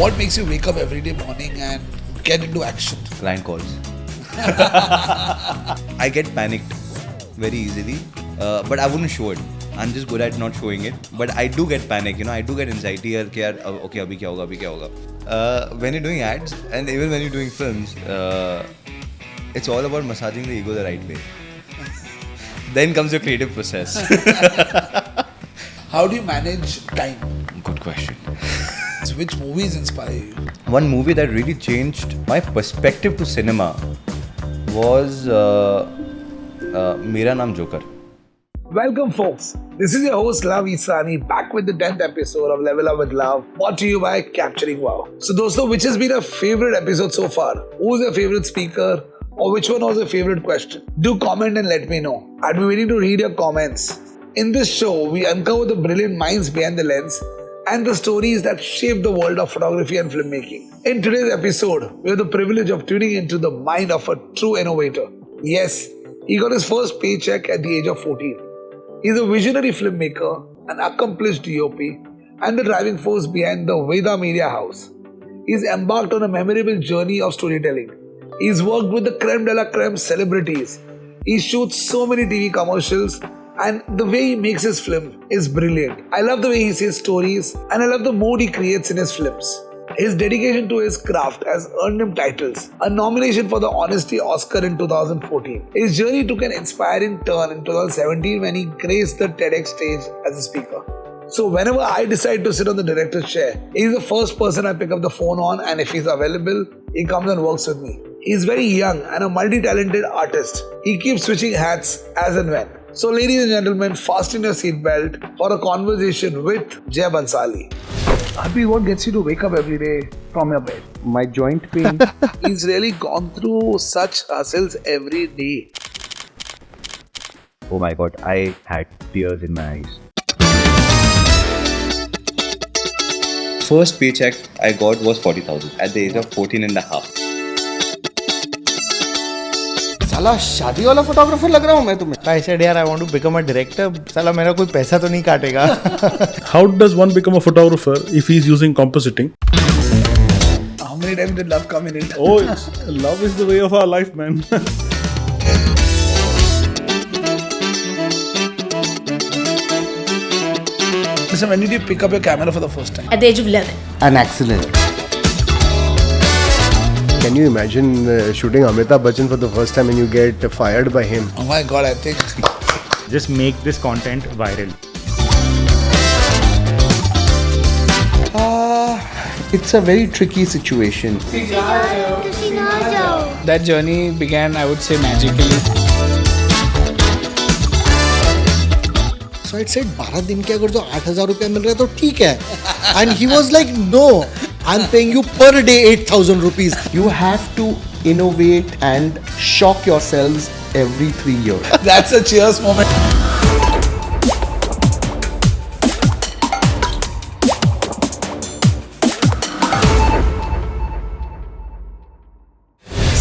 What makes you wake up every day morning and get into action? Client calls. I get panicked very easily, but I wouldn't show it. I'm just good at not showing it. But I do get panic, I do get anxiety. Okay, abhi kya hoga? When you're doing ads and even when you're doing films, it's all about massaging the ego the right way. Then comes your creative process. How do you manage time? Good question. So which movies inspire you? One movie that really changed my perspective to cinema was Mera Naam Joker. Welcome folks, this is your host Luv Israni back with the 10th episode of Level Up with Love, brought to you by Capturing Wow. So dosto, which has been a favorite episode so far? Who's your favorite speaker? Or which one was your favorite question? Do comment and let me know. I'd be waiting to read your comments. In this show, we uncover the brilliant minds behind the lens and the stories that shape the world of photography and filmmaking. In today's episode, we have the privilege of tuning into the mind of a true innovator. Yes, he got his first paycheck at the age of 14. He's a visionary filmmaker, an accomplished DOP, and the driving force behind the Veda Media House. He's embarked on a memorable journey of storytelling. He's worked with the creme de la creme celebrities. He shoots so many TV commercials, and the way he makes his film is brilliant. I love the way he says stories, and I love the mood he creates in his films. His dedication to his craft has earned him titles, a nomination for the Honesty Oscar in 2014. His journey took an inspiring turn in 2017 when he graced the TEDx stage as a speaker. So whenever I decide to sit on the director's chair, he's the first person I pick up the phone on, and if he's available, he comes and works with me. He's very young and a multi-talented artist. He keeps switching hats as and when. So ladies and gentlemen, fasten your seatbelt for a conversation with Jay Bhansali. Abhi, what gets you to wake up every day from your bed? My joint pain. He's really gone through such hassles every day. Oh my god, I had tears in my eyes. First paycheck I got was 40,000 at the age of 14 and a half. साला शादी वाला photographer लग रहा हूँ मैं तुम्हें. I said यार I want to become a director. साला मेरा कोई पैसा तो नहीं काटेगा. How does one become a photographer if he's using compositing? How many times did love come in it? Oh, love is the way of our life, man. Listen, when did you pick up your camera for the first time? At the age of 11. An accident. Can you imagine shooting Amitabh Bachchan for the first time and you get fired by him? Oh my god, I think. Just make this content viral. It's a very tricky situation. That journey began, I would say, magically. So I said, 12 दिन के अगर जो 8,000 रुपया मिल रहा है तो ठीक है. And he was like, no, I'm paying you per day 8,000 rupees. You have to innovate and shock yourselves every 3 years. That's a cheers moment.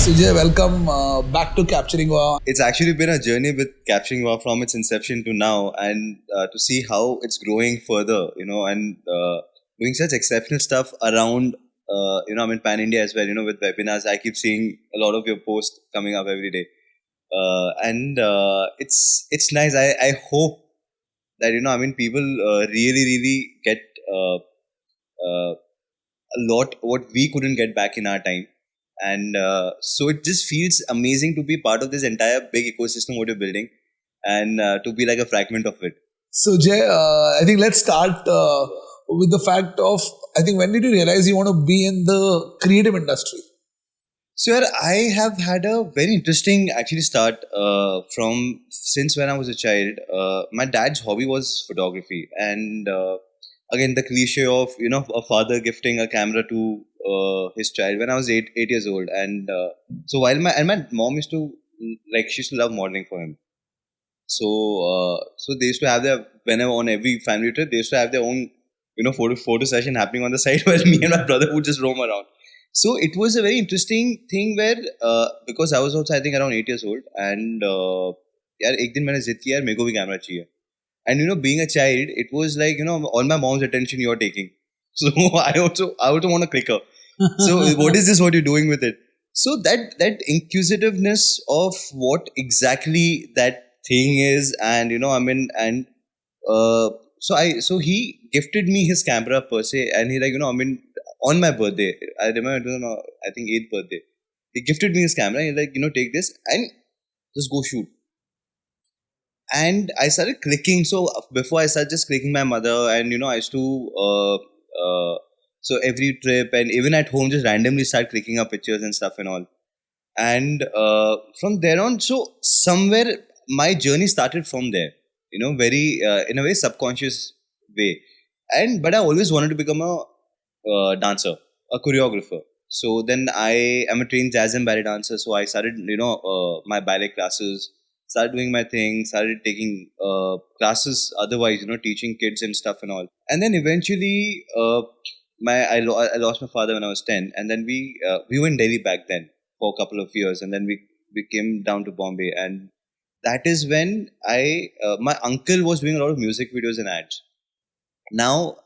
Sujay, welcome back to Capturing Wow. It's actually been a journey with Capturing Wow from its inception to now, and to see how it's growing further, and doing such exceptional stuff around, pan India as well, with webinars. I keep seeing a lot of your posts coming up every day. And it's nice. I hope that, people really get a lot what we couldn't get back in our time. And so it just feels amazing to be part of this entire big ecosystem what you're building, and to be like a fragment of it. So Jay, I think let's start with the fact of, I think, when did you realize you want to be in the creative industry? So I have had a very interesting actually start from since when I was a child. My dad's hobby was photography, and again the cliche of a father gifting a camera to his child when I was 8 years old, and so while my mom used to she used to love modeling for him. So they used to have their, whenever on every family trip, they used to have their own photo session happening on the side where me and my brother would just roam around. So it was a very interesting thing where because I was also I think around 8 years old, and यार एक दिन मैंने जिद किया यार मेरे को भी कैमरा चाहिए. And being a child, it was like all my mom's attention you're taking. So I also want a clicker. So what is this? What you're doing with it? So that inquisitiveness of what exactly that thing is, and so he gifted me his camera per se, and he on my birthday, I remember it was I think 8th birthday, he gifted me his camera. He's like, take this and just go shoot. And I started clicking. So before I started just clicking my mother, and I used to so every trip and even at home just randomly start clicking up pictures and stuff and all. And from there on, so somewhere my journey started from there. Very in a very subconscious way. And but I always wanted to become a dancer, a choreographer. So then I am a trained jazz and ballet dancer. So I started, my ballet classes, started doing my thing, started taking classes otherwise, teaching kids and stuff and all. And then eventually, I lost my father when I was 10. And then we were in Delhi back then for a couple of years. And then we came down to Bombay. And that is when my uncle was doing a lot of music videos and ads. Now,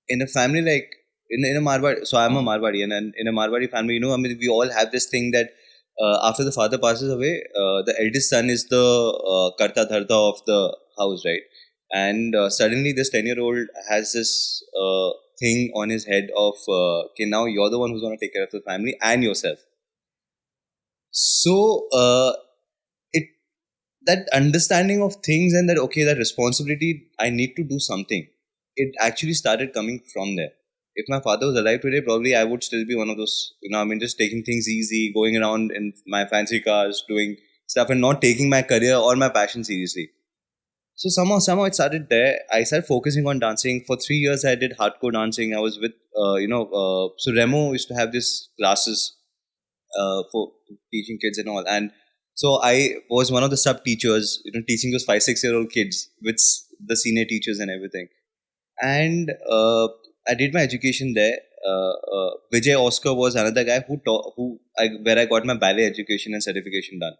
in a family like, in a Marwadi, so I'm a Marwadi, and in a Marwadi family, we all have this thing that after the father passes away, the eldest son is the karta dharta of the house, right? And suddenly this 10-year-old has this thing on his head of, okay, now you're the one who's going to take care of the family and yourself. So that understanding of things and that, okay, that responsibility, I need to do something, it actually started coming from there. If my father was alive today, probably I would still be one of those, just taking things easy, going around in my fancy cars, doing stuff and not taking my career or my passion seriously. So somehow it started there. I started focusing on dancing. For 3 years, I did hardcore dancing. I was with, so Remo used to have these classes for teaching kids and all. And so I was one of the sub teachers, teaching those 5-6-year-old kids with the senior teachers and everything. And I did my education there. Vijay Oscar was another guy where I got my ballet education and certification done.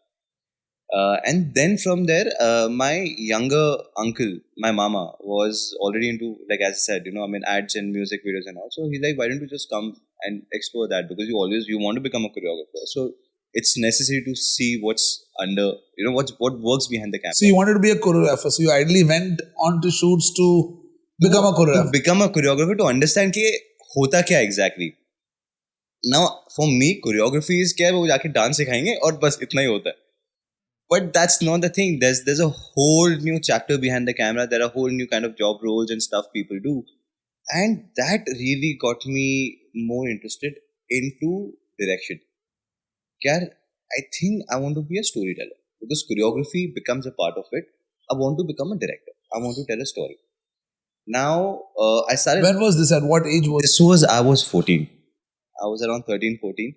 And then from there, my younger uncle, my mama, was already into, like as I said, ads and music videos and all. So he's like, why don't you just come and explore that? Because you want to become a choreographer. So it's necessary to see what's under, what works behind the camera. So you wanted to be a choreographer. So you ideally went on to shoots to become a choreographer. To become a choreographer, to understand कि होता क्या exactly. Now, for me, choreography is क्या है, वो जाके dance सिखाएंगे और बस इतना ही होता है. But that's not the thing. There's a whole new chapter behind the camera. There are whole new kind of job roles and stuff people do. And that really got me more interested into direction. I think I want to be a storyteller. Because choreography becomes a part of it. I want to become a director. I want to tell a story. Now, I started... When was this? At what age was I was 14. I was around 13, 14.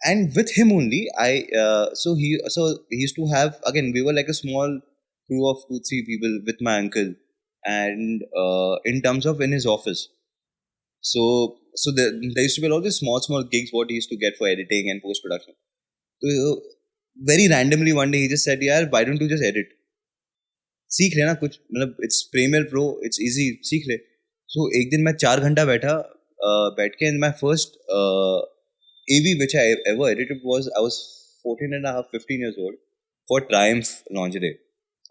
And with him only, so he used to have, again, we were like a small crew of 2-3 people with my uncle. And in terms of in his office. So there used to be a lot of these small gigs what he used to get for editing and post-production. So very randomly one day he just said, yaar, why don't you just edit? सीख लेना कुछ, मतलब it's Premiere Pro, it's easy, सीख ले. So एक दिन मैं 4 घंटा बैठ के, and my first AV which I ever edited was, I was 14 and a half, 15 years old for Triumph lingerie.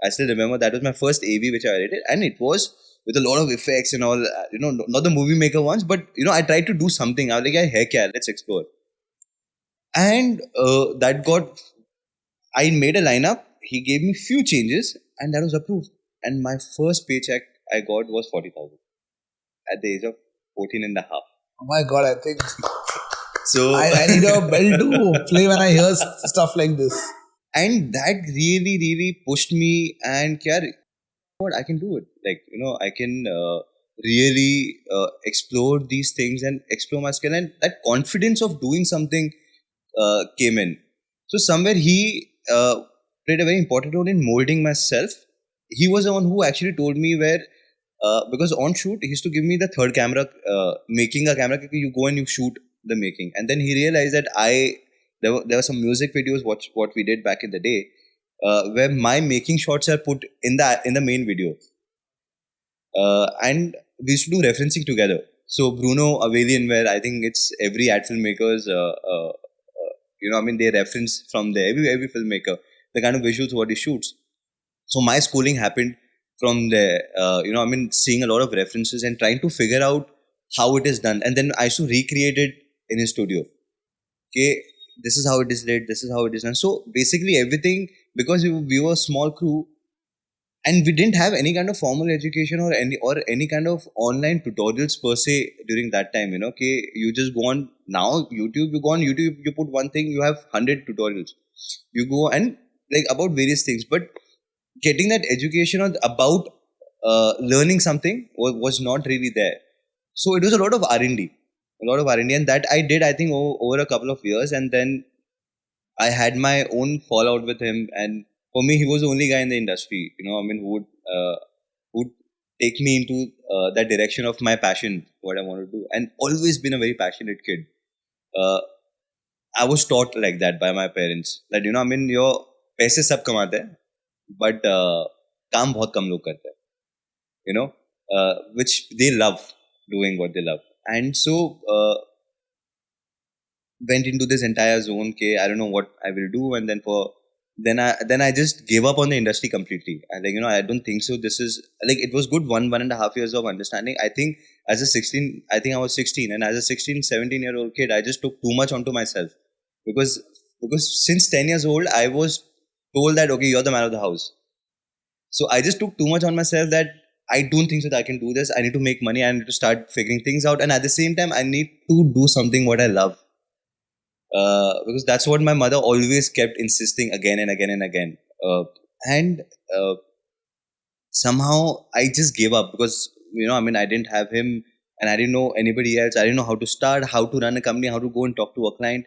I still remember that was my first AV which I edited, and it was with a lot of effects and all, not the movie maker ones, but I tried to do something. I was like, yeah, heck yeah, let's explore. And I made a lineup. He gave me few changes, and that was approved. And my first paycheck I got was 40,000 at the age of 14 and a half. Oh my God, I think so I need a bell to play when I hear stuff like this. And that really, really pushed me, and what I can do it. Like, I can really explore these things and explore my skill, and that confidence of doing something came in. So somewhere he played a very important role in molding myself. He was the one who actually told me where, because on shoot, he used to give me the third camera, making a camera, you go and you shoot the making. And then he realized that there were some music videos, what we did back in the day, where my making shots are put in the main video. And we used to do referencing together. So Bruno Avelian, where I think it's every ad filmmakers, they reference from there. Every filmmaker, the kind of visuals what he shoots. So my schooling happened from there. Seeing a lot of references and trying to figure out how it is done, and then I used to recreate it in his studio. Okay, this is how it is lit. This is how it is done. So basically everything, because we were a small crew, and we didn't have any kind of formal education or any kind of online tutorials per se during that time. Okay, you just go on now YouTube. You go on YouTube, you put one thing, you have 100 tutorials. You go and like about various things, but getting that education about learning something was not really there. So it was a lot of R&D, and that I did, I think, over a couple of years, and then I had my own fallout with him. And for me, he was the only guy in the industry, who would take me into that direction of my passion, what I want to do, and always been a very passionate kid. I was taught like that by my parents that your पैसे सब कमाते हैं, but काम बहुत कम लोग करते हैं, which they love doing what they love. And so went into this entire zone. Okay, I don't know what I will do, and then I just gave up on the industry completely. And I don't think so. This is like, it was good 1.5 years of understanding. I think I was 16, and as a 16, 17-year-old kid, I just took too much onto myself because since 10 years old, I was told that, okay, you're the man of the house. So I just took too much on myself that I don't think so that I can do this. I need to make money. I need to start figuring things out. And at the same time, I need to do something what I love. Because that's what my mother always kept insisting again and again and again. Somehow I just gave up because, I didn't have him and I didn't know anybody else. I didn't know how to start, how to run a company, how to go and talk to a client.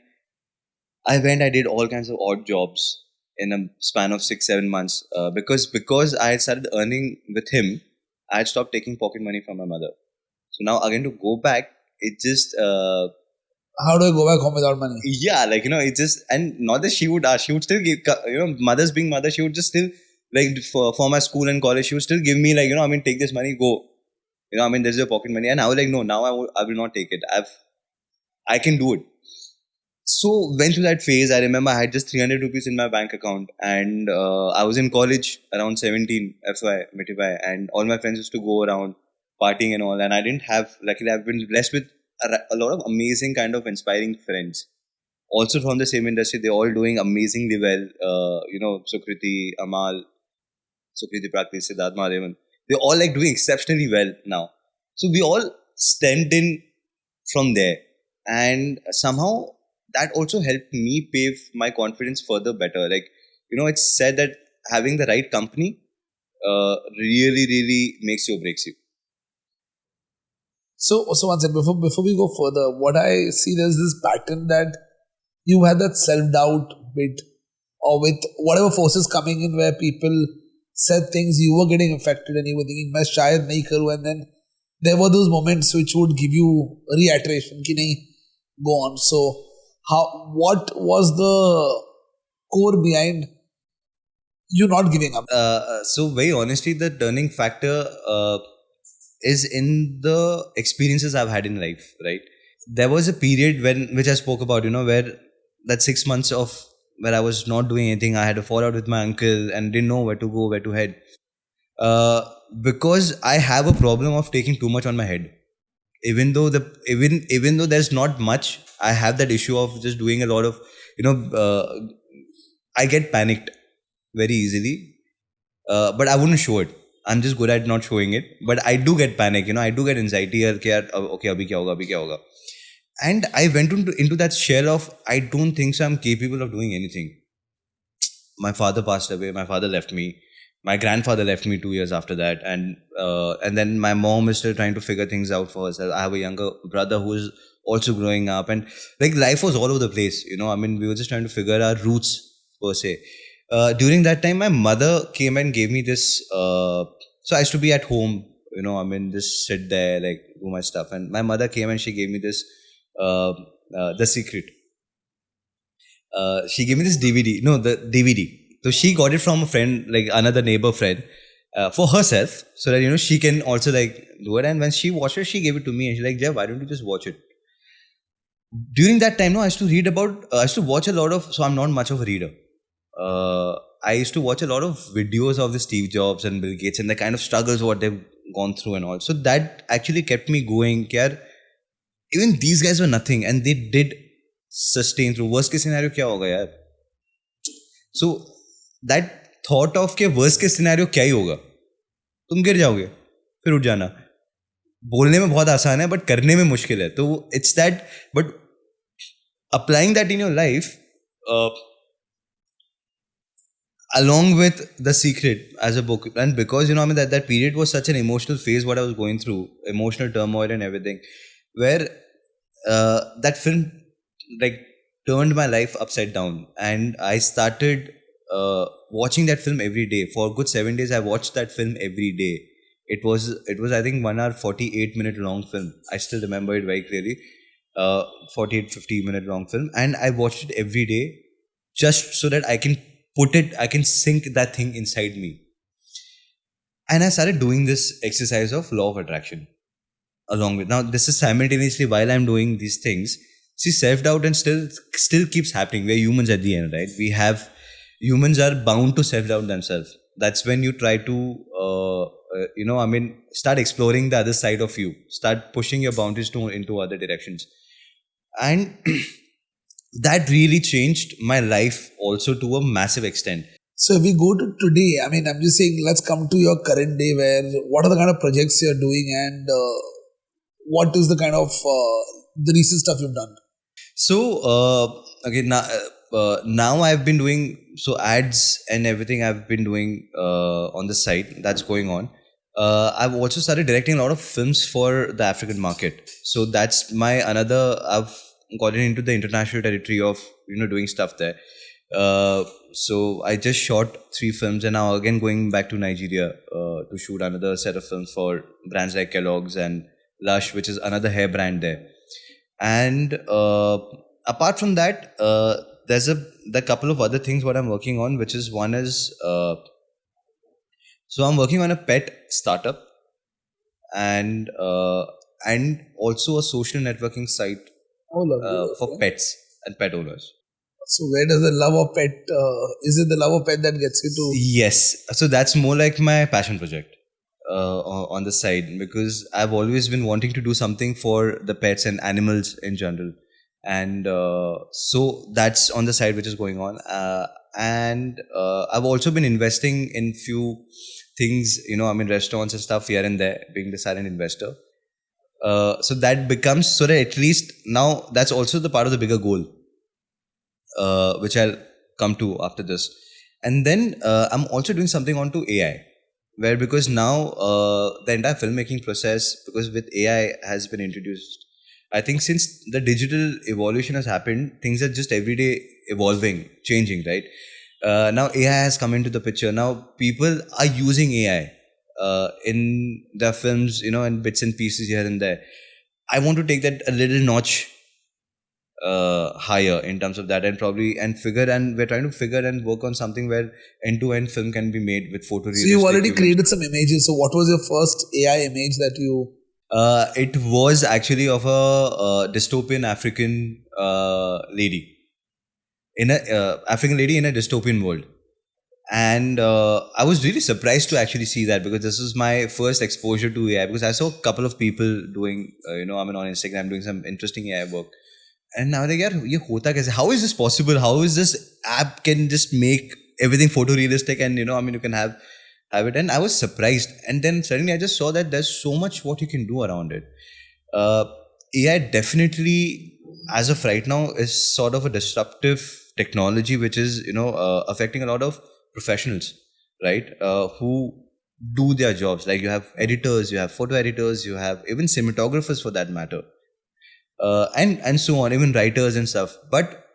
I did all kinds of odd jobs in a span of 6-7 months because I had started earning with him. I had stopped taking pocket money from my mother. So now again to go back, it just How do I go back home without money? Yeah, it just, and not that she would ask, she would still give, mothers being mother, she would just still, like, for my school and college, she would still give me, take this money, go. There's your pocket money. And I was like, no, now I will not take it. I can do it. So went through that phase. I remember I had just 300 rupees in my bank account, and I was in college around 17, FY, and all my friends used to go around partying and all, and I didn't have, luckily I've been blessed with a lot of amazing kind of inspiring friends. Also from the same industry, they're all doing amazingly well. Sukriti, Amal, Sukriti Prakti, Siddharth Mahadevan. They're all doing exceptionally well now. So we all stemmed in from there, and somehow that also helped me pave my confidence further better. It's said that having the right company really, really makes you or breaks you. So one second, before we go further, what I see, there's this pattern that you had that self-doubt bit, or with whatever forces coming in where people said things, you were getting affected and you were thinking, मैं शायद नहीं करूँ, and then there were those moments which would give you reiteration, कि नहीं, go on. So what was the core behind you not giving up? So very honestly, the turning factor is in the experiences I've had in life, right? There was a period which I spoke about, where that 6 months of where I was not doing anything. I had a fallout with my uncle and didn't know where to go, where to head. Because I have a problem of taking too much on my head. Even though there's not much, I have that issue of just doing a lot of, I get panicked very easily, but I wouldn't show it. I'm just good at not showing it, but I do get panic, I do get anxiety. Okay, abhi kya hoga. And I went into that shell of, I don't think so I'm capable of doing anything. My father passed away, my father left me. My grandfather left me 2 years after that, and then my mom is still trying to figure things out for herself. I have a younger brother who is also growing up, and life was all over the place. We were just trying to figure our roots per se. During that time, my mother came and gave me this. So I used to be at home, just sit there, do my stuff. And my mother came and she gave me this, The Secret. She gave me this DVD. No, the DVD. So she got it from a friend, another neighbor friend. for herself, so that she can also like do it. And when she watched it, she gave it to me, and she's like, "Jay, why don't you just watch it?" During that time, no, I used to read about. I used to watch a lot of. So I'm not much of a reader. I used to watch a lot of videos of the Steve Jobs and Bill Gates and the kind of struggles what they've gone through and all. So that actually kept me going. Kya, even these guys were nothing, and they did sustain through. Worst case scenario kya hoga yaar? So that thought of के worst case scenario क्या ही होगा, तुम गिर जाओगे फिर उठ जाना, बोलने में बहुत आसान है बट करने में मुश्किल है. तो it's that, but applying that in your life along with The Secret as a book, and because I mean that period was such an emotional phase what I was going through, emotional turmoil and everything, where that film like turned my life upside down, and I started watching that film every day. For a good 7 days I watched that film every day. It was I think 1 hour 48-minute long film. I still remember it very clearly. 48-50-minute long film, and I watched it every day just so that I can sink that thing inside me. And I started doing this exercise of law of attraction along with. Now this is simultaneously while I'm doing these things. See, self-doubt and still keeps happening. We're humans at the end, right? Humans are bound to self-doubt themselves. That's when you try to start exploring the other side of you, start pushing your boundaries into other directions. And that really changed my life also to a massive extent. So if we go to today, I mean, I'm just saying, let's come to your current day, where what are the kind of projects you're doing, and what is the kind of the recent stuff you've done? So now I've been doing ads and everything. I've been doing on the side that's going on. I've also started directing a lot of films for the African market. So that's I've gotten into the international territory of doing stuff there. So I just shot 3 films, and now again going back to Nigeria to shoot another set of films for brands like Kellogg's and Lush, which is another hair brand there. And apart from that, there's a couple of other things what I'm working on, which is one is so I'm working on a pet startup, and also a social networking site for pets and pet owners. So where does the love of pet, is it the love of pet that gets you to? Yes. So that's more like my passion project on the side, because I've always been wanting to do something for the pets and animals in general. And so that's on the side which is going on. And I've also been investing in few things, restaurants and stuff here and there, being the silent investor. So that becomes, so that at least now that's also the part of the bigger goal, which I'll come to after this. And then I'm also doing something onto AI, where because now the entire filmmaking process, because with AI has been introduced, I think since the digital evolution has happened, things are just every day evolving, changing, right? Now AI has come into the picture. Now people are using AI in their films, and bits and pieces here and there. I want to take that a little notch higher in terms of that, and we're trying to figure and work on something where end-to-end film can be made with photorealistic. So you've already created some images. So what was your first AI image that you? It was actually of a dystopian African lady. African lady in a dystopian world. And I was really surprised to actually see that, because this was my first exposure to AI, because I saw a couple of people doing, on Instagram doing some interesting AI work. And now they get, ye hota kaise? How is this possible? How is this app can just make everything photorealistic, and you can have it. And I was surprised. And then suddenly I just saw that there's so much what you can do around it. AI definitely, as of right now, is sort of a disruptive technology which is affecting a lot of professionals, right, who do their jobs. Like you have editors, you have photo editors, you have even cinematographers for that matter, and so on, even writers and stuff. But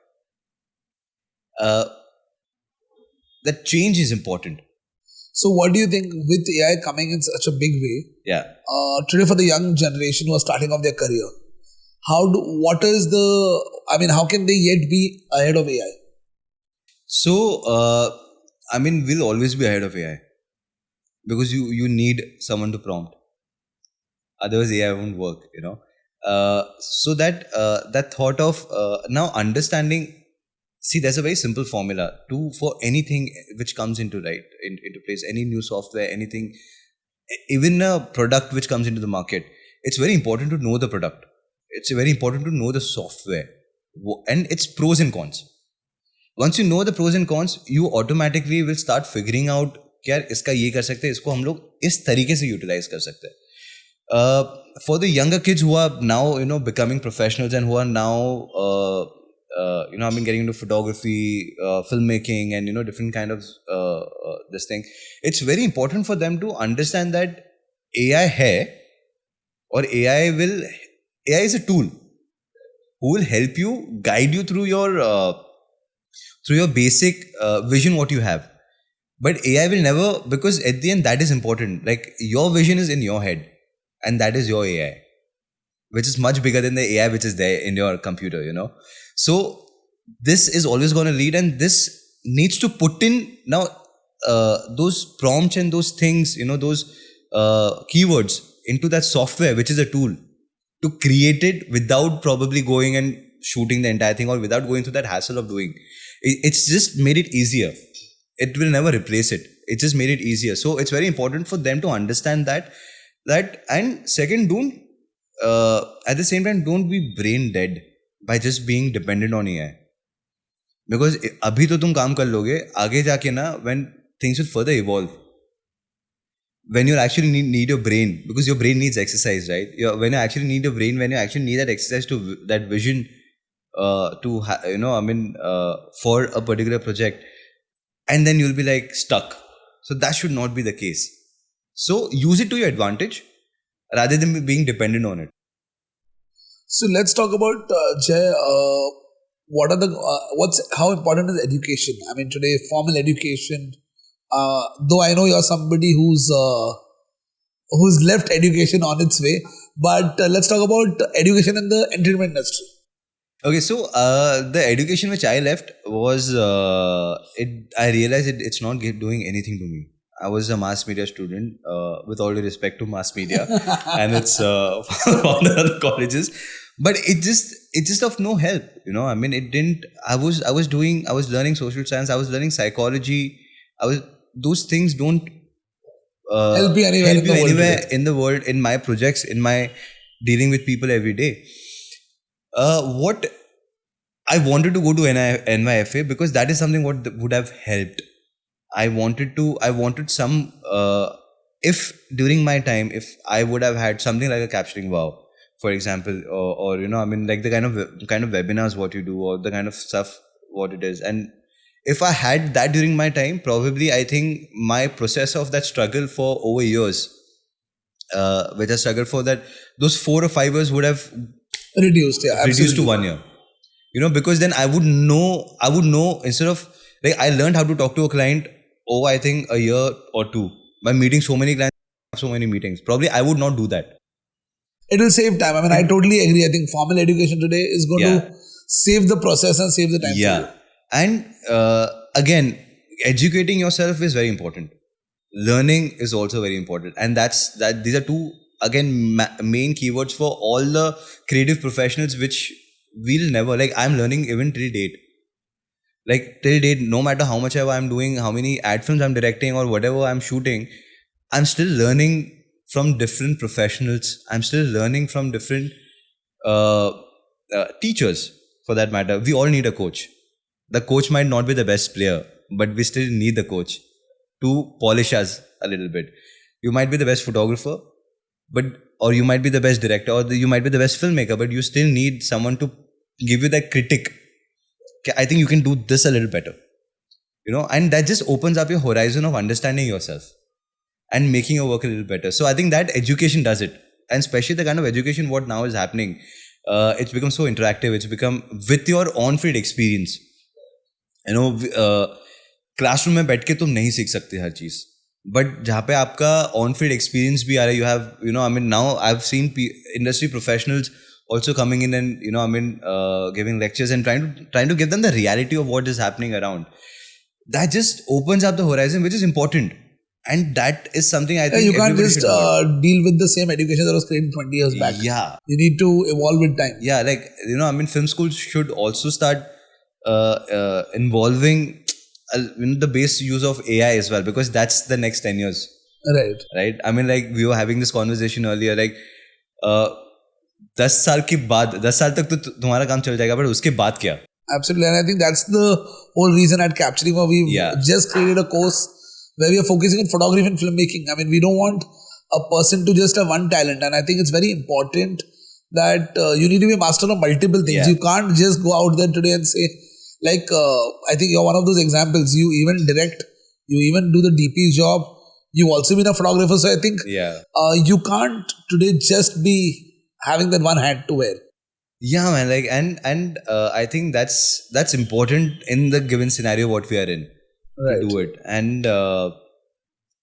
that change is important. So what do you think with AI coming in such a big way? Yeah. Today for the young generation who are starting off their career, how can they yet be ahead of AI? So, we'll always be ahead of AI. because you need someone to prompt. Otherwise, AI won't work. So that thought of now understanding. See, there's a very simple formula for anything which comes into place. Any new software, anything, even a product which comes into the market. It's very important to know the product. It's very important to know the software and its pros and cons. Once you know the pros and cons, you automatically will start figuring out कि यार इसका ये कर सकते हैं, इसको हम लोग इस तरीके से utilize कर सकते हैं. For the younger kids who are now becoming professionals and who are now getting into photography, filmmaking, and different kind of this thing. It's very important for them to understand that AI hai, or AI is a tool who will help you, guide you through your basic vision what you have. But AI will never, because at the end that is important. Like your vision is in your head, and that is your AI, which is much bigger than the AI which is there in your computer. So this is always going to lead, and this needs to put in now those prompts and those things, those keywords into that software, which is a tool, to create it without probably going and shooting the entire thing, or without going through that hassle of doing. It's just made it easier. It will never replace it. It just made it easier. So it's very important for them to understand that, and second, at the same time, don't be brain dead by just being dependent on AI. Because abhi to tum kaam kar loge, aage jaake na, when things will further evolve, when you actually need your brain, because your brain needs exercise, right? When you actually need your brain, when you actually need that exercise to that vision for a particular project, and then you'll be like stuck. So that should not be the case. So use it to your advantage rather than being dependent on it. So let's talk about Jay. How important is education? I mean, today formal education. Though I know you're somebody who's left education on its way, but let's talk about education in the entertainment industry. Okay, so the education which I left was I realized it's not doing anything to me. I was a mass media student, with all due respect to mass media and its all the other colleges, but it just of no help. I mean, it didn't. I was learning social science. I was learning psychology. Those things don't help you anywhere in the world, in my projects, in my dealing with people every day. What I wanted to go to NYFA because that is something what would have helped. I wanted some, if during my time, if I would have had something like a capturing wow, for example, or like the kind of webinars what you do, or the kind of stuff what it is. And if I had that during my time, probably I think my process of that struggle for over years, which I struggled for that, those 4 or 5 years would have reduced to 1 year. Because then I would know instead of, like, I learned how to talk to a client over, I think, a year or 2 by meeting so many clients, so many meetings. Probably I would not do that. It will save time. I mean, I totally agree. I think formal education today is going to save the process and save the time. Yeah. And again, educating yourself is very important. Learning is also very important. And these are two, again, main keywords for all the creative professionals, which we'll never, like, I'm learning even till date. Like, till date, no matter how much ever I'm doing, how many ad films I'm directing or whatever I'm shooting, I'm still learning from different professionals. I'm still learning from different teachers, for that matter. We all need a coach. The coach might not be the best player, but we still need the coach to polish us a little bit. You might be the best photographer, or you might be the best director, or you might be the best filmmaker, but you still need someone to give you that critic. I think you can do this a little better. And that just opens up your horizon of understanding yourself and making your work a little better. So I think that education does it. And especially the kind of education what now is happening, it's become so interactive. It's become with your on-field experience. Classroom में बैठ के तुम नहीं सीख सकते हर चीज, but जहाँ पे आपका on-field experience भी आ रहा है, you have, now I've seen industry professionals also coming in and giving lectures and trying to give them the reality of what is happening around. That just opens up the horizon, which is important. And that is something I Yeah, think you can't everybody just should learn. deal with the same education that was created 20 years back. Yeah. You need to evolve with time. Yeah, like, film schools should also start involving the base use of AI as well, because that's the next 10 years, Right. right? I mean, like, we were having this conversation earlier, like, 10 साल के बाद 10 साल तक तो तुम्हारा काम चल जाएगा, but उसके बाद क्या? Absolutely. And I think that's the whole reason at Capturing where we've just created a course where we are focusing on photography and filmmaking. I mean, we don't want a person to just have one talent. And I think it's very important that you need to be a master of multiple things. Yeah. You can't just go out there today and say, like, I think you're one of those examples. You even direct, you even do the DP's job. You've also been a photographer. So I think you can't today just be having that one hat to wear. Yeah, man. Like, and I think that's important in the given scenario what we are in, Right. to do it. And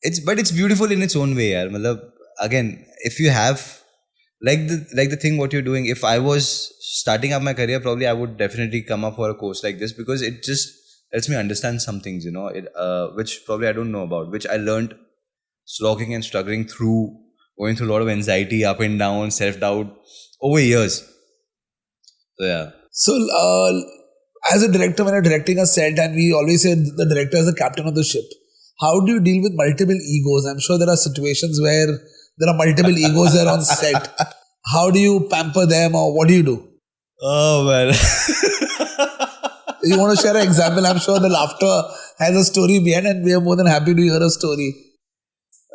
it's beautiful in its own way. Yaar. Matlab, again, if you have like the thing what you're doing, if I was starting up my career, probably I would definitely come up for a course like this, because it just helps me understand some things, which probably I don't know about, which I learned slogging and struggling through, going through a lot of anxiety, up and down, self-doubt over years. So, yeah. So, as a director, when you're directing a set, and we always say the director is the captain of the ship, how do you deal with multiple egos? I'm sure there are situations where there are multiple egos there on set. How do you pamper them, or what do you do? Oh, man. You want to share an example? I'm sure the laughter has a story behind, and we are more than happy to hear a story.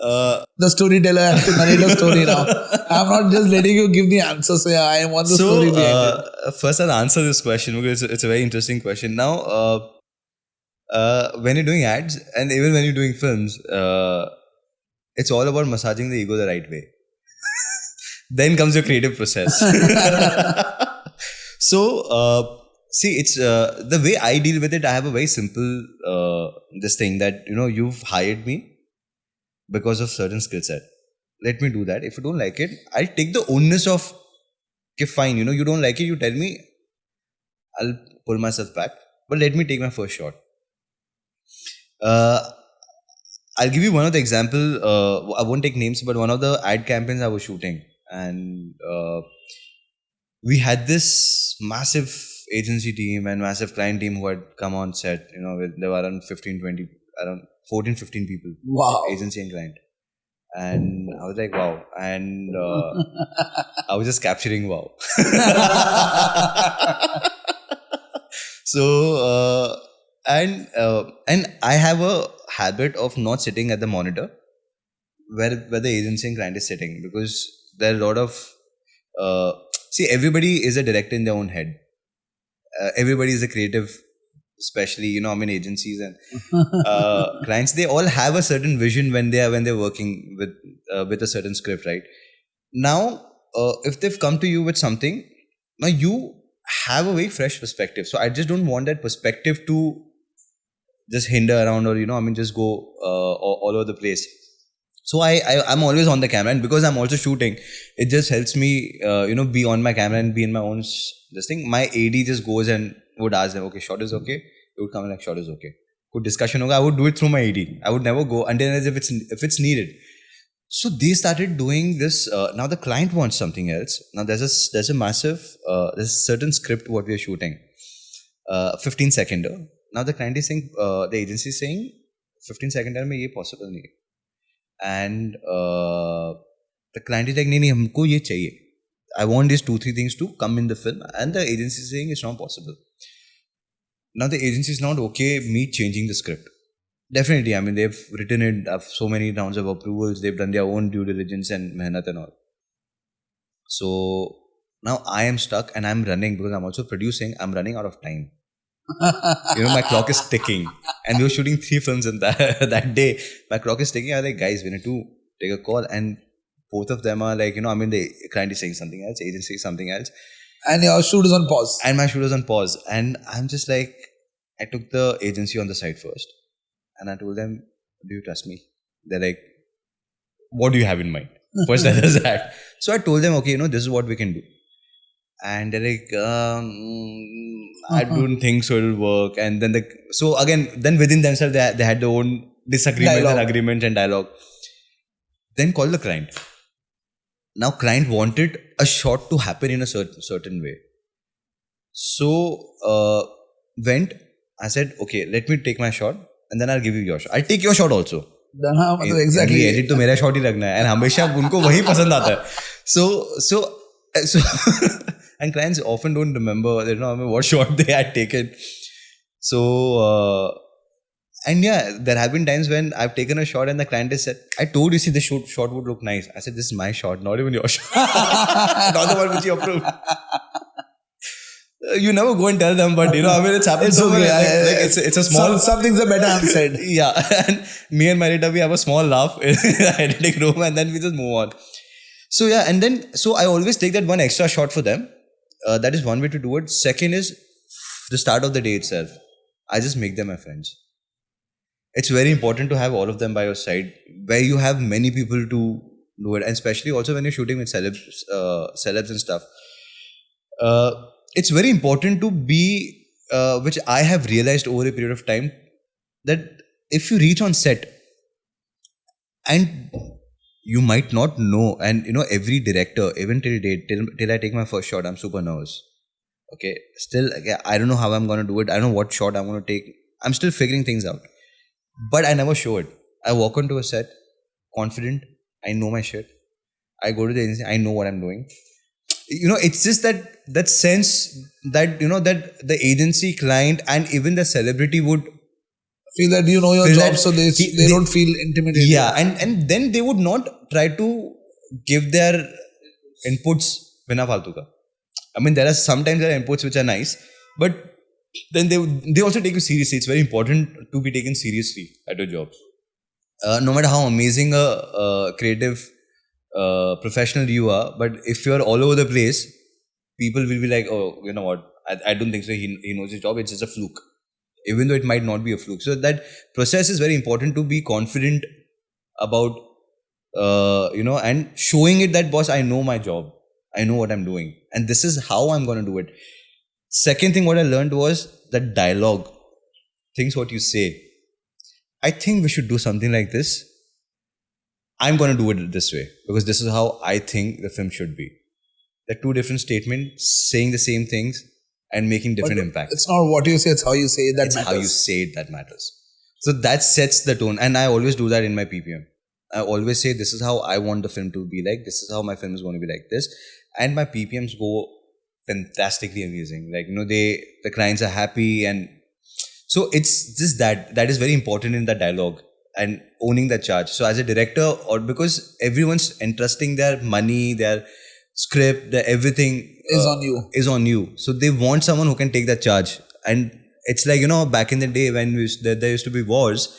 The storyteller has to narrate a story now. I'm not just letting you give the answer. So yeah, I want the story behind it. First I'll answer this question, because it's a very interesting question. Now, when you're doing ads, and even when you're doing films, it's all about massaging the ego the right way. Then comes your creative process. So, see, it's the way I deal with it. I have a very simple this thing that, you've hired me because of certain skill set. Let me do that. If you don't like it, I'll take the onus of, okay, fine, you don't like it, you tell me, I'll pull myself back, but let me take my first shot. I'll give you one of the example. I won't take names, but one of the ad campaigns I was shooting, and we had this massive agency team and massive client team who had come on set. There were around 14, 15 people. Wow. Agency and client. And I was like, wow. And I was just capturing wow. So, and I have a habit of not sitting at the monitor where the agency and client is sitting, because there are a lot of, see, everybody is a director in their own head. Everybody is a creative, especially, agencies and clients. They all have a certain vision when they're working with a certain script, right? Now, if they've come to you with something, now you have a very fresh perspective. So I just don't want that perspective to just hinder around, or just go all over the place. So I'm always on the camera, and because I'm also shooting, it just helps me be on my camera and be in my own this thing. My AD just goes and would ask them, okay, shot is okay. It would come and like, shot is okay. Good discussion hoga. I would do it through my AD. I would never go until if it's needed. So they started doing this. Now the client wants something else. Now there's a massive there's a certain script what we are shooting, 15 seconder. Now the client is saying, the agency is saying 15 seconder mein ye possible nahi. And the client is like, nahi, humko ye chahiye. I want these 2-3 things to come in the film, and the agency is saying it's not possible. Now the agency is not okay me changing the script. Definitely, I mean, they've written it, so many rounds of approvals, they've done their own due diligence and mehnat and all. So now I am stuck and I'm running, because I'm also producing, I'm running out of time. My clock is ticking. And we were shooting 3 films in that day. My clock is ticking. I was like, guys, we need to take a call. And both of them are like, the client is saying something else, agency is something else. And your shoot is on pause. And my shoot is on pause. And I'm just like, I took the agency on the side first. And I told them, do you trust me? They're like, what do you have in mind? First, that is that. So I told them, okay, this is what we can do. And they're like, I don't think so it'll work. And then then within themselves, they had their own disagreements Dialogue. and agreements and dialogue. Then call the client. Now client wanted a shot to happen in a certain way. So went. I said, okay, let me take my shot and then I'll give you your shot. I'll take your shot also. हाँ, मतलब exactly. Edit तो मेरा shot ही रखना है, and हमेशा उनको वही पसंद आता है. So and clients often don't remember, you know, what shot they had taken. So and yeah, there have been times when I've taken a shot and the client has said, I told you, see, this shot would look nice. I said, this is my shot, not even your shot. Not the one which you approved. You never go and tell them, but you know, I mean, it's happened. It's so okay. like it's a small. Some things are better unsaid. Yeah, and me and my editor, we have a small laugh in the editing room, and then we just move on. So yeah, and then so I always take that one extra shot for them. That is one way to do it. Second is the start of the day itself. I just make them my friends. It's very important to have all of them by your side, where you have many people to do it, and especially also when you're shooting with celebs and stuff. It's very important to be, which I have realized over a period of time, that if you reach on set and you might not know, and you know, every director, even till I take my first shot, I'm super nervous. Okay, still, I don't know how I'm gonna do it. I don't know what shot I'm gonna take. I'm still figuring things out, but I never show it. I walk onto a set confident. I know my shit. I go to the agency. I know what I'm doing. You know, it's just that sense that, you know, that the agency, client, and even the celebrity would feel that you know your feel job, that so they don't feel intimidated. Yeah, and then they would not try to give their inputs bina faltu ka. I mean, there are sometimes there are inputs which are nice, but then they also take you seriously. It's very important to be taken seriously at your job. No matter how amazing a creative professional you are, but if you're all over the place, people will be like, oh, you know what, I don't think so, he knows his job, it's just a fluke, even though it might not be a fluke. So that process is very important, to be confident about you know, and showing it that, boss, I know my job, I know what I'm doing, and this is how I'm going to do it. Second thing what I learned was that dialogue, things what you say, I think we should do something like this. I'm going to do it this way because this is how I think the film should be. They're two different statements saying the same things and making different impacts. It's not what you say, it's how you say it that It's matters. how you say it that matters. So that sets the tone, and I always do that in my PPM. I always say, this is how I want the film to be like, this is how my film is going to be like this, and my PPMs go fantastically amazing. Like, you know, the clients are happy, and so it's just that is very important in the dialogue and owning that charge. So as a director, or because everyone's entrusting their money, their script, their everything is on you. So they want someone who can take that charge. And it's like, you know, back in the day when there used to be wars,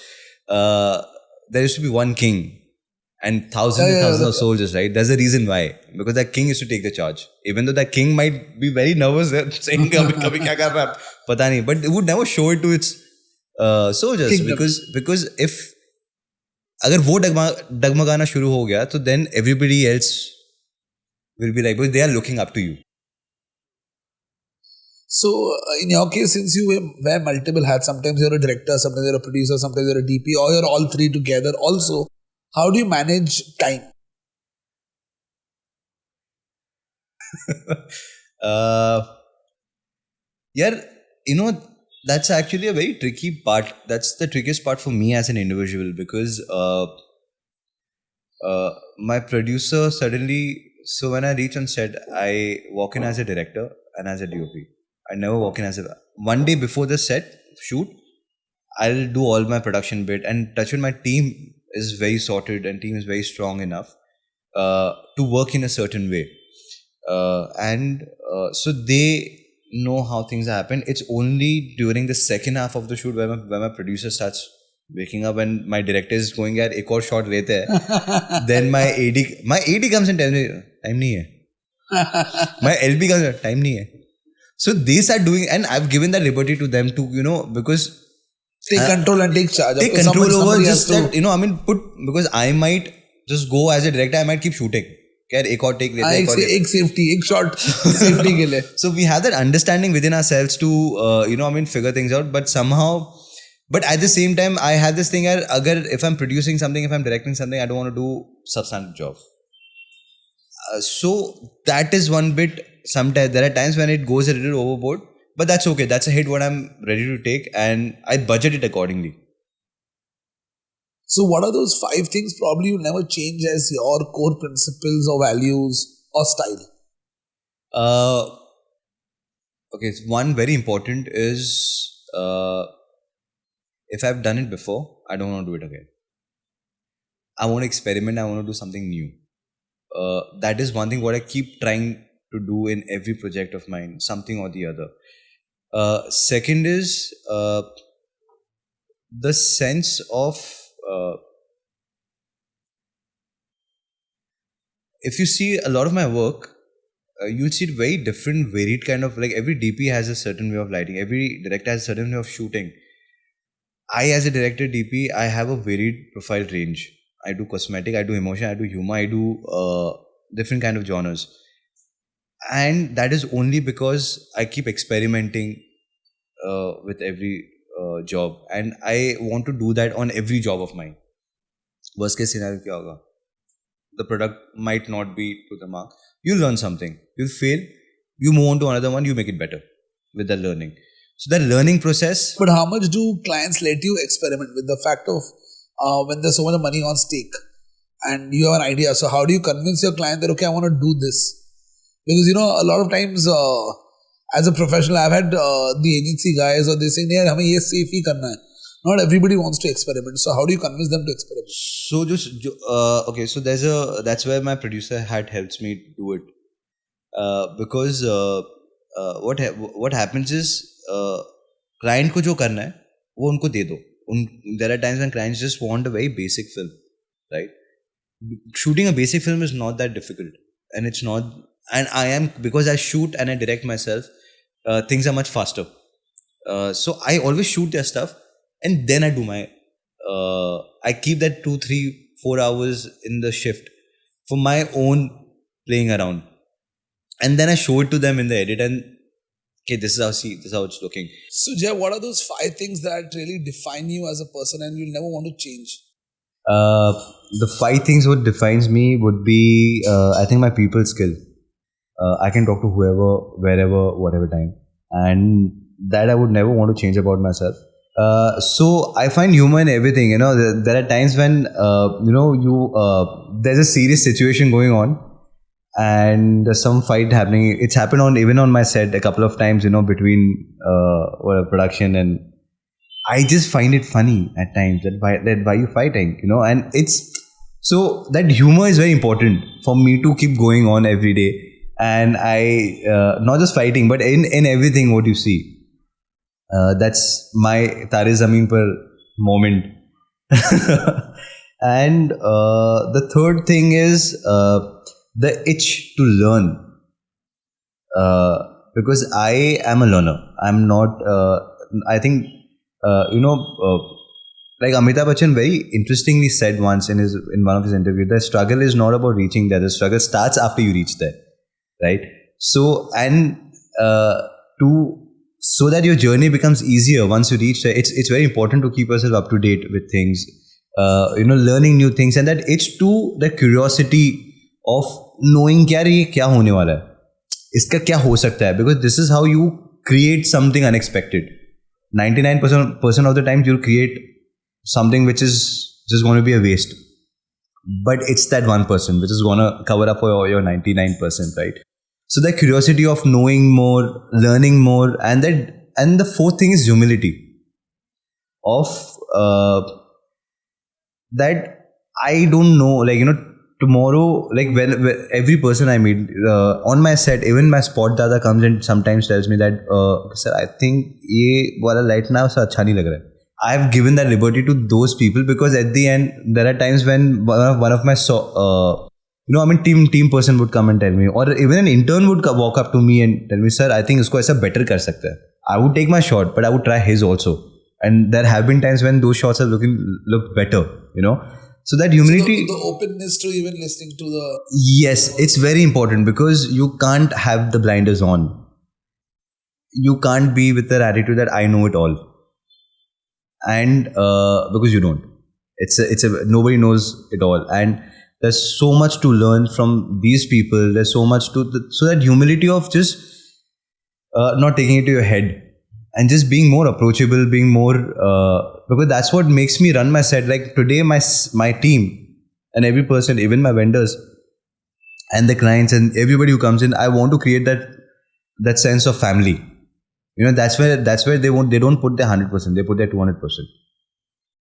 there used to be one king and thousands and thousands of soldiers, right? There's a reason why. Because that king used to take the charge. Even though that king might be very nervous, saying, "Kabhi kya kar raha hai, pata nahi," but it would never show it to its soldiers. Kingdom. Because if अगर वो डगमगाना शुरू हो गया, तो then everybody else will be like, because they are looking up to you. So in your case, since you wear multiple hats, sometimes you're a director, sometimes you're a producer, sometimes you're a DP, or you're all three together also, how do you manage time? Yeah, you know, that's actually a very tricky part. That's the trickiest part for me as an individual, because my producer suddenly, so when I reach on set, I walk in as a director and as a DOP. I never walk in as a, one day before the set shoot, I'll do all my production bit, and touch with my team is very sorted and team is very strong enough to work in a certain way. So they know how things happen. It's only during the second half of the shoot where my producer starts waking up and my director is going at ek aur shot lete hai. Then my AD comes and tells me, time nahi hai. My LP comes and time nahi hai. So they start doing, and I've given that liberty to them to, you know, because take control and take charge. Take control over just that, you know, I mean, because I might just go as a director, I might keep shooting. एक और take लेते हैं, एक safety, एक shot safety के लिए. So we have that understanding within ourselves to, you know, I mean, figure things out. But somehow But at the same time, I have this thing that if I'm producing something, if I'm directing something, I don't want to do substantive job. So that is one bit. Sometimes there are times when it goes a little overboard, but that's okay. That's a hit what I'm ready to take, and I budget it accordingly. So, what are those 5 things probably you never change as your core principles or values or style? Okay, so one very important is if I've done it before, I don't want to do it again. I want to experiment. I want to do something new. That is one thing what I keep trying to do in every project of mine, something or the other. Second is the sense of if you see a lot of my work, you'll see it very different, varied kind of, like every DP has a certain way of lighting, every director has a certain way of shooting. I, as a director DP, I have a varied profile range. I do cosmetic, I do emotion, I do humor, I do different kind of genres. And that is only because I keep experimenting with every job. And I want to do that on every job of mine. Worst case scenario kya hoga? The product might not be to the mark. You'll learn something. You'll fail. You move on to another one. You make it better with the learning. So that learning process. But how much do clients let you experiment with the fact of when there's so much money on stake and you have an idea? So how do you convince your client that, okay, I want to do this? Because, a lot of times as a professional, I've had the agency guys or they say, "Yeah, hame ye safe hi karna hai." Not everybody wants to experiment. So how do you convince them to experiment? So okay. So that's where my producer had helps me do it because what happens is client को जो करना है वो उनको दे दो. There are times when clients just want a very basic film, right? Shooting a basic film is not that difficult, and it's not. And because I shoot and I direct myself, things are much faster. So I always shoot their stuff. And then I do I keep that 2, 3, 4 hours in the shift for my own playing around. And then I show it to them in the edit and, okay, this is how it's looking. So Jay, what are those 5 things that really define you as a person and you'll never want to change? The 5 things what defines me would be, I think my people skill. I can talk to whoever, wherever, whatever time. And that I would never want to change about myself. So I find humor in everything. There are times when there's a serious situation going on and there's some fight happening. It's happened even on my set a couple of times. Between production, and I just find it funny at times that why you fighting. And it's so that humor is very important for me to keep going on every day. And I not just fighting, but in everything what you see. That's my Tare Zameen Par moment. And the third thing is the itch to learn. Because I am a learner. I'm not, I think, like Amitabh Bachchan very interestingly said once in one of his interviews, the struggle is not about reaching there. The struggle starts after you reach there. Right? So, and so that your journey becomes easier once you reach there, it's very important to keep yourself up to date with things, learning new things, and that itch to the curiosity of knowing kya hone wala hai, iska kya ho sakta hai, because this is how you create something unexpected. 99% of the time you'll create something which is just going to be a waste, but it's that 1% which is going to cover up for your 99%, right? So the curiosity of knowing more, learning more, and the fourth thing is humility. Of that I don't know, tomorrow, when every person I meet on my set, even my spot dada comes and sometimes tells me that, sir, I think ye wala light na usa acha nahi lag raha hai. I have given that liberty to those people because at the end there are times when one of my team person would come and tell me, or even an intern would walk up to me and tell me, sir, I think isko aisa better kar sakta hai. I would take my shot, but I would try his also. And there have been times when those shots have looked better, So that humility... So the openness to even listening to the... Yes, it's very important because you can't have the blinders on. You can't be with the attitude that I know it all. and because you don't. It's a nobody knows it all, and there's so much to learn from these people. There's so much so that humility of just not taking it to your head and just being more approachable, being more because that's what makes me run my set. Like today, my team and every person, even my vendors and the clients and everybody who comes in, I want to create that sense of family. You know, that's where they don't put their 100%, they put their 200%,